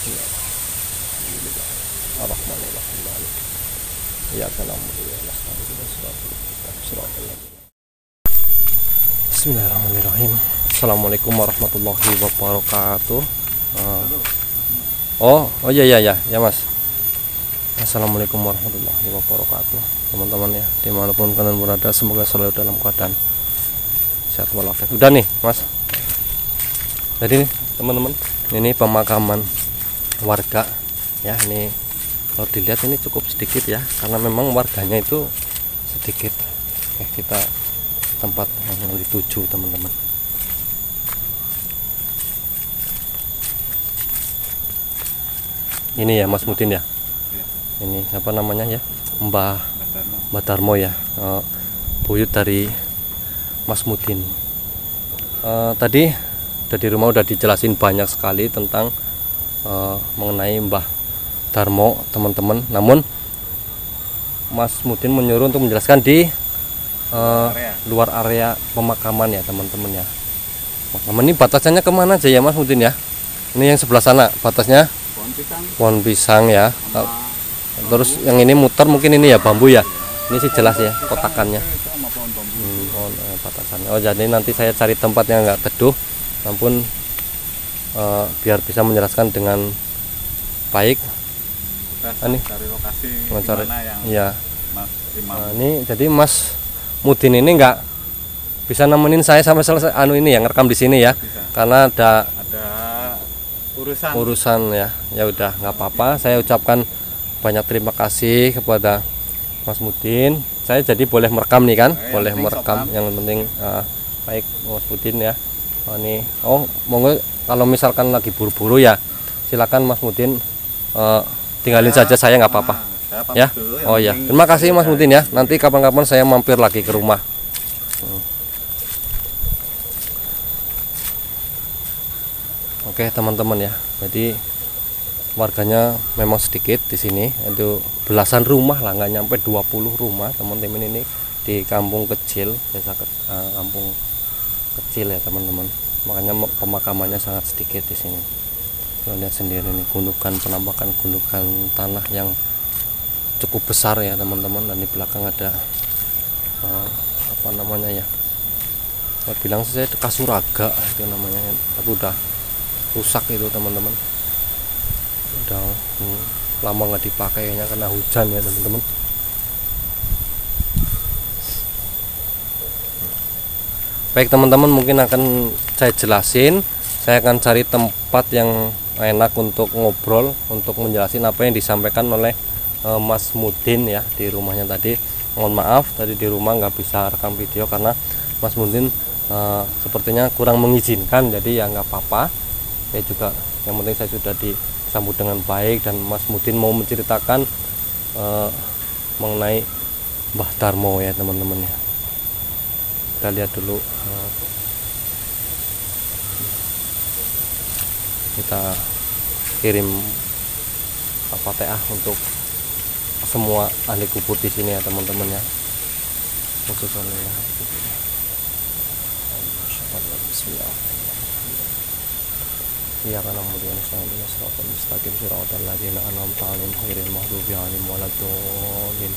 Bismillahirrahmanirrahim. Ar-Rahmanir-Rahim. Iyyaka na'budu wa iyyaka nasta'in. Bismillahirrahmanirrahim. Assalamualaikum warahmatullahi wabarakatuh. Oh iya Mas. Assalamualaikum warahmatullahi wabarakatuh, teman-teman ya, dimanapun kalian berada, semoga selalu dalam keadaan sehat walafiat. Udah nih Mas, jadi teman-teman, ini pemakaman warga ya. Ini kalau dilihat ini cukup sedikit ya, karena memang warganya itu sedikit. Oke, kita tempat yang dituju teman-teman. Ini ya Mas Mudin ya. Ini siapa namanya ya, Mbah Darmo ya, buyut dari Mas Mudin. Tadi di rumah udah dijelasin banyak sekali tentang mengenai Mbah Darmo teman-teman. Namun Mas Mudin menyuruh untuk menjelaskan di luar area pemakaman ya teman-teman ya. Pemakaman ini batasannya kemana aja ya Mas Mudin ya? Ini yang sebelah sana batasnya pohon pisang ya. Terus yang ini muter mungkin ini ya bambu ya. Ini sih jelas ya kotakannya. Batasannya. Oh jadi nanti saya cari tempat yang enggak teduh, namun biar bisa menjelaskan dengan baik. Ini cari lokasi mana yang ya. Mas Imam. Ini jadi Mas Mudin ini enggak bisa nemenin saya sampai selesai ini ya, ngerekam di sini ya. Bisa. Karena ada urusan ya. Ya udah nggak apa-apa. Saya ucapkan banyak terima kasih kepada Mas Mudin. Saya jadi boleh merekam nih kan, boleh merekam. Yang penting baik Mas Mudin ya. Monggo kalau misalkan lagi buru-buru ya, silakan Mas Mudin tinggalin saja, saya nggak apa-apa ya. Oh ya, terima kasih Mas Mudin ya. Nanti kapan-kapan saya mampir lagi ke rumah. Oke teman-teman ya, jadi warganya memang sedikit di sini, itu belasan rumah lah, nggak nyampe 20 rumah teman-teman. Ini di kampung kecil, kampung kecil ya teman-teman, makanya pemakamannya sangat sedikit di sini. Lihat sendiri ini penampakan gundukan tanah yang cukup besar ya teman-teman. Dan di belakang ada apa namanya ya, saya bilang saya Kasuraga itu namanya, tapi udah rusak itu teman-teman. Udah lama nggak dipakai kayaknya karena hujan ya teman-teman. Baik teman-teman, mungkin akan saya jelasin. Saya akan cari tempat yang enak untuk ngobrol, untuk menjelasin apa yang disampaikan oleh Mas Mudin ya di rumahnya tadi. Mohon maaf tadi di rumah nggak bisa rekam video karena Mas Mudin sepertinya kurang mengizinkan, jadi ya nggak apa-apa. Saya juga yang penting saya sudah disambut dengan baik, dan Mas Mudin mau menceritakan mengenai Mbah Darmo ya teman-teman ya. Kita lihat dulu, kita kirim Fatihah untuk semua ahli kubur di sini ya teman-teman ya. Bismillahirrahmanirrahim. Iya karena kemudian selanjutnya siratal mustaqim siratal ladzina an'amta 'alaihim ghairil maghdubi 'alaihim waladdallin.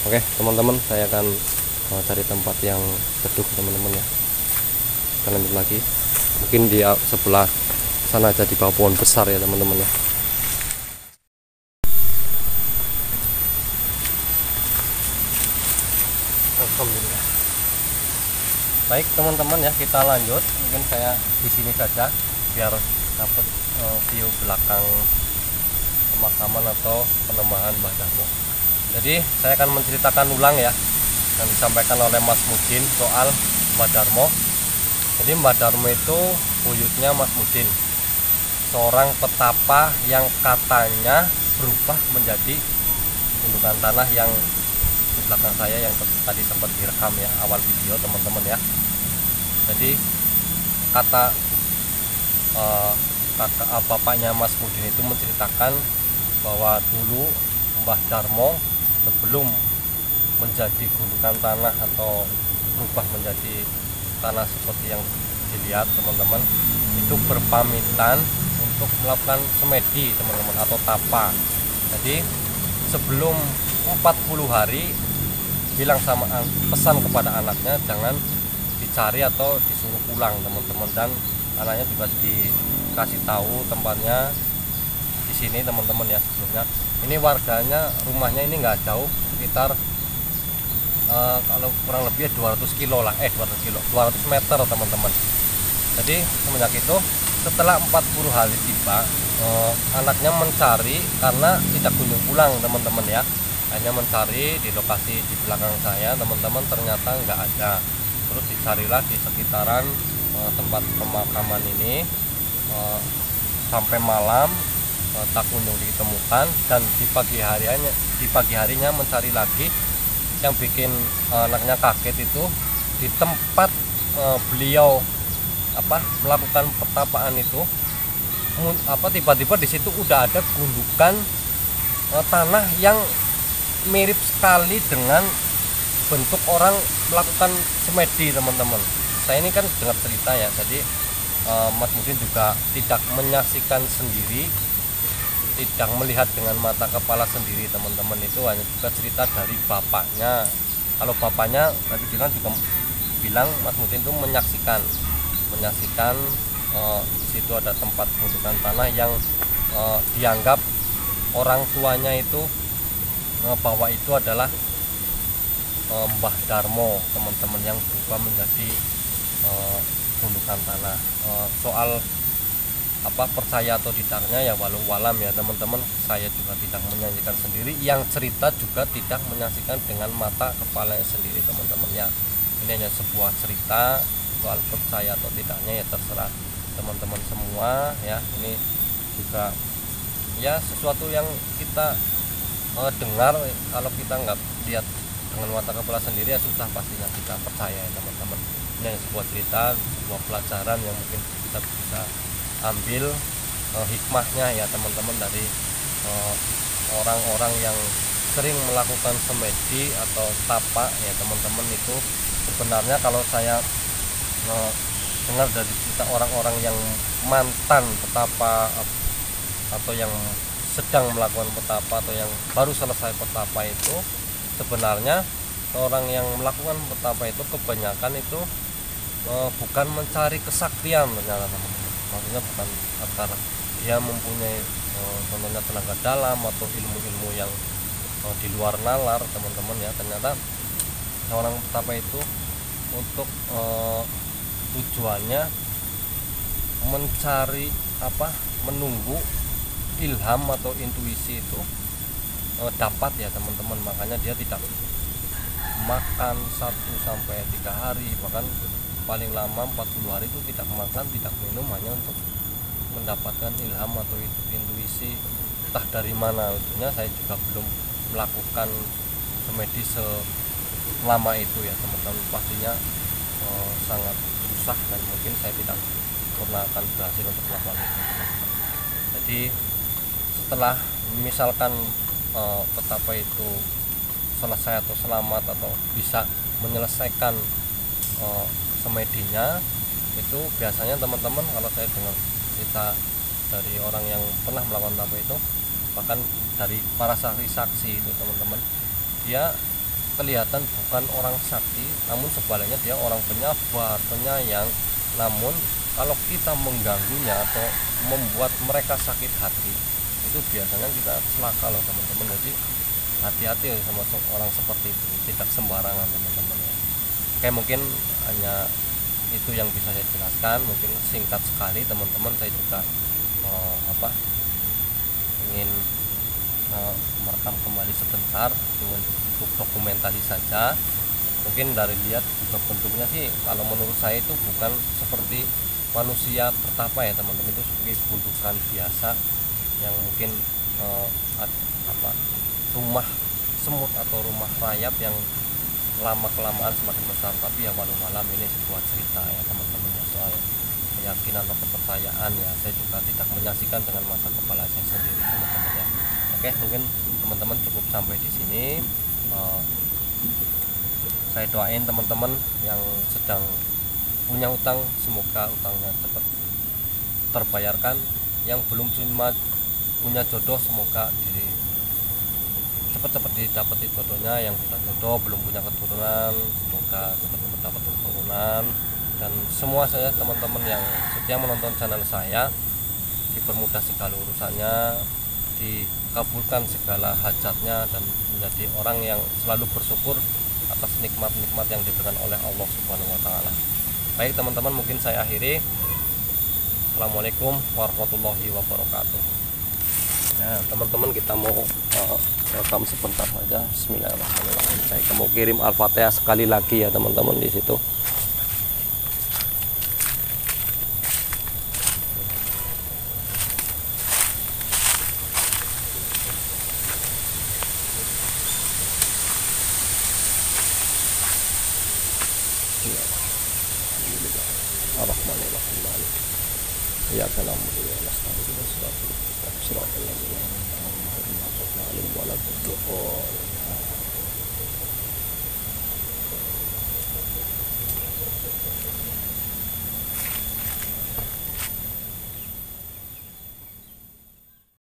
Oke teman-teman, saya akan cari tempat yang teduh teman-teman ya. Kita lanjut lagi, mungkin di sebelah sana aja di bawah pohon besar ya teman-teman ya. Alhamdulillah. Baik teman-teman ya, kita lanjut. Mungkin saya di sini saja biar dapat view belakang pemakaman atau penembahan Mbah Darmo. Jadi saya akan menceritakan ulang ya yang disampaikan oleh Mas Mudin soal Mbah Darmo. Jadi Mbah Darmo itu buyutnya Mas Mudin, seorang petapa yang katanya berubah menjadi gundukan tanah yang di belakang saya yang tadi sempat direkam ya awal video teman-teman ya. Jadi kata bapaknya Mas Mudin itu menceritakan bahwa dulu Mbah Darmo sebelum menjadi gundukan tanah atau berubah menjadi tanah seperti yang dilihat teman-teman, itu berpamitan untuk melakukan semedi teman-teman, atau tapa. Jadi sebelum 40 hari bilang sama, pesan kepada anaknya jangan dicari atau disuruh pulang teman-teman, dan anaknya juga dikasih tahu tempatnya di sini teman-teman ya. Sebelumnya ini warganya, rumahnya ini nggak jauh, sekitar kalau kurang lebih 200 kilo lah, 200 meter teman-teman. Jadi semenjak itu setelah 40 hari tiba, anaknya mencari karena tidak kunjung pulang teman-teman ya, hanya mencari di lokasi di belakang saya teman-teman, ternyata nggak ada. Terus dicarilah di sekitaran tempat pemakaman ini sampai malam, tak kunjung ditemukan. Dan di pagi harinya mencari lagi. Yang bikin anaknya kaget itu di tempat beliau melakukan pertapaan itu, tiba-tiba di situ udah ada gundukan tanah yang mirip sekali dengan bentuk orang melakukan semedi teman-teman. Saya ini kan dengar cerita ya, jadi Mas Mudin juga tidak menyaksikan sendiri, tidak melihat dengan mata kepala sendiri teman-teman. Itu hanya juga cerita dari bapaknya. Kalau bapaknya tadi juga bilang Mas Mudin itu menyaksikan situ ada tempat gundukan tanah yang dianggap orang tuanya itu bahwa itu adalah Mbah Darmo teman-teman, yang berubah menjadi gundukan tanah. Soal percaya atau tidaknya ya walau walam ya teman-teman, saya juga tidak menyaksikan sendiri, yang cerita juga tidak menyaksikan dengan mata kepalanya sendiri teman-teman ya. Ini hanya sebuah cerita, soal percaya atau tidaknya ya terserah teman-teman semua ya. Ini juga ya sesuatu yang kita dengar, kalau kita nggak lihat dengan mata kepala sendiri ya susah pastinya kita percaya ya teman-teman. Ini hanya sebuah cerita, sebuah pelajaran yang mungkin kita bisa ambil hikmahnya ya teman-teman, dari orang-orang yang sering melakukan semedi atau tapa ya teman-teman. Itu sebenarnya kalau saya dengar dari cerita orang-orang yang mantan petapa atau yang sedang melakukan petapa atau yang baru selesai petapa, itu sebenarnya orang yang melakukan petapa itu kebanyakan itu bukan mencari kesaktian ternyata teman-teman. Maksudnya bukan karena dia mempunyai contohnya tenaga dalam atau ilmu-ilmu yang di luar nalar teman-teman ya. Ternyata seorang petapa itu untuk tujuannya mencari menunggu ilham atau intuisi itu dapat ya teman-teman. Makanya dia tidak makan 1 sampai 3 hari, bahkan paling lama 40 hari itu tidak makan, tidak minum, hanya untuk mendapatkan ilham atau intuisi, entah dari mana. Tentunya saya juga belum melakukan semedi selama itu ya teman-teman, pastinya sangat susah dan mungkin saya tidak pernah akan berhasil untuk melakukan itu teman-teman. Jadi setelah misalkan petapa itu selesai atau selamat atau bisa menyelesaikan semedinya, itu biasanya teman-teman kalau saya dengar cerita dari orang yang pernah melakukan tapa itu, bahkan dari para saksi-saksi itu teman-teman, dia kelihatan bukan orang sakti, namun sebaliknya dia orang penyabar, penyayang. Namun kalau kita mengganggunya atau membuat mereka sakit hati, itu biasanya kita celaka loh teman-teman. Jadi hati-hati sama orang seperti itu, tidak sembarangan teman-teman ya. Oke, mungkin hanya itu yang bisa saya jelaskan, mungkin singkat sekali teman-teman. Saya juga ingin merekam kembali sebentar dengan untuk dokumentasi saja. Mungkin dari lihat juga bentuknya sih kalau menurut saya itu bukan seperti manusia bertapa ya teman-teman, itu sebagai gundukan biasa yang mungkin rumah semut atau rumah rayap yang lama kelamaan semakin besar. Tapi ya walau malam ini sebuah cerita ya teman-teman ya, soal keyakinan atau kepercayaan ya. Saya juga tidak menyaksikan dengan mata kepala saya sendiri teman-teman ya. Oke, mungkin teman-teman cukup sampai di sini. Saya doain teman-teman yang sedang punya utang semoga utangnya cepat terbayarkan, yang belum cuma punya jodoh semoga diri cepat-cepat didapati jodohnya, yang sudah jodoh belum punya keturunan semoga cepat-cepat dapat keturunan, dan semua saya teman-teman yang setia menonton channel saya dipermudah segala urusannya, dikabulkan segala hajatnya, dan menjadi orang yang selalu bersyukur atas nikmat-nikmat yang diberikan oleh Allah Subhanahu wa taala. Baik teman-teman, mungkin saya akhiri. Assalamualaikum warahmatullahi wabarakatuh. Nah teman-teman, kita mau rekam sebentar saja. Bismillahirrahmanirrahim. Saya mau kirim Al-Fatihah sekali lagi ya teman-teman di situ. Ar-Rahmanir-Rahim. Ya kana mulia nasta'in wa nasta'in. Siratal ladzina an'amta alaihim ghairil maghdubi alaihim waladdallin.